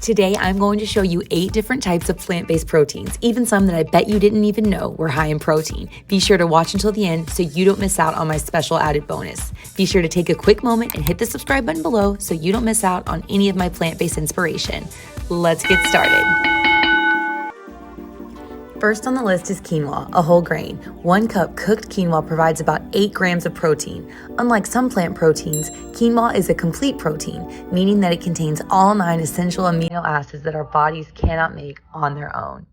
Today, I'm going to show you 8 different types of plant-based proteins, even some that I bet you didn't even know were high in protein. Be sure to watch until the end so you don't miss out on my special added bonus. Be sure to take a quick moment and hit the subscribe button below so you don't miss out on any of my plant-based inspiration. Let's get started. First on the list is quinoa, a whole grain. 1 cup cooked quinoa provides about 8 grams of protein. Unlike some plant proteins, quinoa is a complete protein, meaning that it contains all 9 essential amino acids that our bodies cannot make on their own.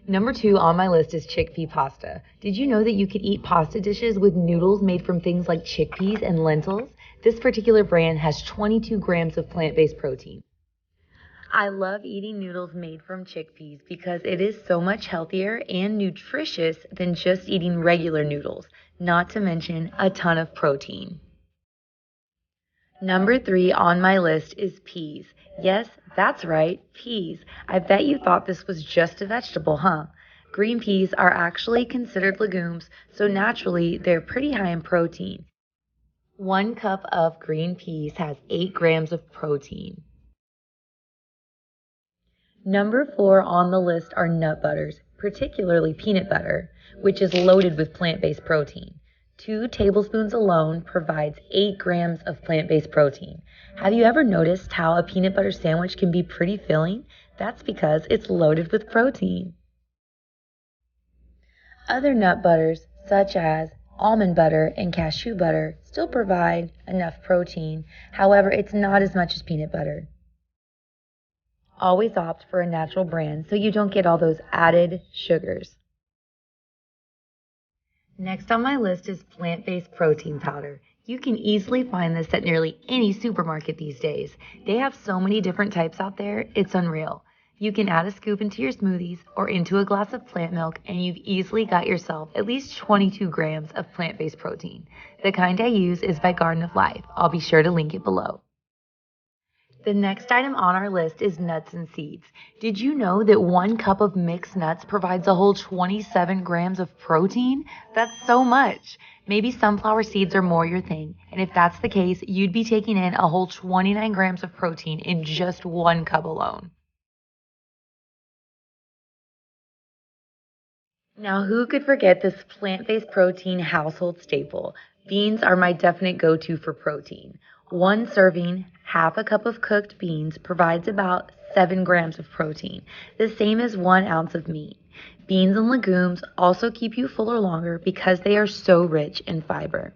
Number 2 on my list is chickpea pasta. Did you know that you could eat pasta dishes with noodles made from things like chickpeas and lentils? This particular brand has 22 grams of plant-based protein. I love eating noodles made from chickpeas because it is so much healthier and nutritious than just eating regular noodles, not to mention a ton of protein. Number 3 on my list is peas. Yes, that's right, peas. I bet you thought this was just a vegetable, huh? Green peas are actually considered legumes, so naturally they're pretty high in protein. 1 cup of green peas has 8 grams of protein. Number 4 on the list are nut butters, particularly peanut butter, which is loaded with plant-based protein. 2 tablespoons alone provides 8 grams of plant-based protein. Have you ever noticed how a peanut butter sandwich can be pretty filling? That's because it's loaded with protein. Other nut butters, such as almond butter and cashew butter, still provide enough protein. However, it's not as much as peanut butter. Always opt for a natural brand so you don't get all those added sugars. Next on my list is plant-based protein powder. You can easily find this at nearly any supermarket these days. They have so many different types out there, it's unreal. You can add a scoop into your smoothies or into a glass of plant milk and you've easily got yourself at least 22 grams of plant-based protein. The kind I use is by Garden of Life. I'll be sure to link it below. The next item on our list is nuts and seeds. Did you know that 1 cup of mixed nuts provides a whole 27 grams of protein? That's so much. Maybe sunflower seeds are more your thing, and if that's the case, you'd be taking in a whole 29 grams of protein in just 1 cup alone. Now, who could forget this plant-based protein household staple? Beans are my definite go-to for protein. 1 serving, half a cup of cooked beans, provides about 7 grams of protein, the same as 1 ounce of meat. Beans and legumes also keep you fuller longer because they are so rich in fiber.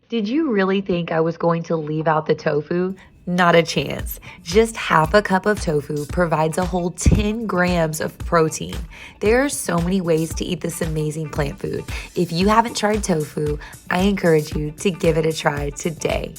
Did you really think I was going to leave out the tofu? Not a chance. Just half a cup of tofu provides a whole 10 grams of protein. There are so many ways to eat this amazing plant food. If you haven't tried tofu, I encourage you to give it a try today.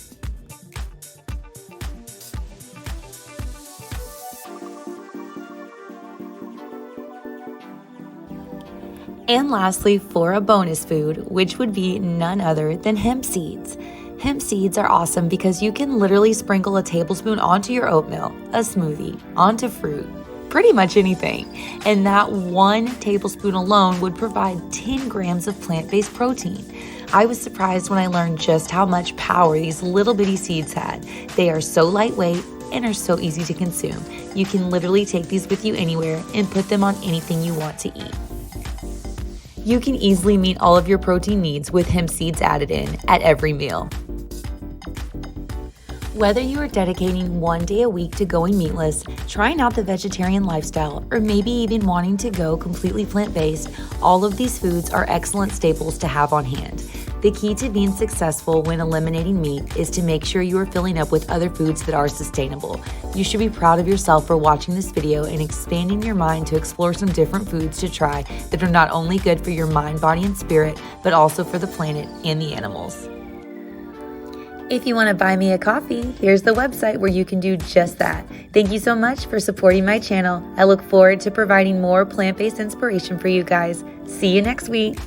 And lastly, for a bonus food, which would be none other than hemp seeds. Hemp seeds are awesome because you can literally sprinkle a tablespoon onto your oatmeal, a smoothie, onto fruit, pretty much anything. And that 1 tablespoon alone would provide 10 grams of plant-based protein. I was surprised when I learned just how much power these little bitty seeds had. They are so lightweight and are so easy to consume. You can literally take these with you anywhere and put them on anything you want to eat. You can easily meet all of your protein needs with hemp seeds added in at every meal. Whether you are dedicating 1 day a week to going meatless, trying out the vegetarian lifestyle, or maybe even wanting to go completely plant-based, all of these foods are excellent staples to have on hand. The key to being successful when eliminating meat is to make sure you are filling up with other foods that are sustainable. You should be proud of yourself for watching this video and expanding your mind to explore some different foods to try that are not only good for your mind, body, and spirit, but also for the planet and the animals. If you want to buy me a coffee, here's the website where you can do just that. Thank you so much for supporting my channel. I look forward to providing more plant-based inspiration for you guys. See you next week.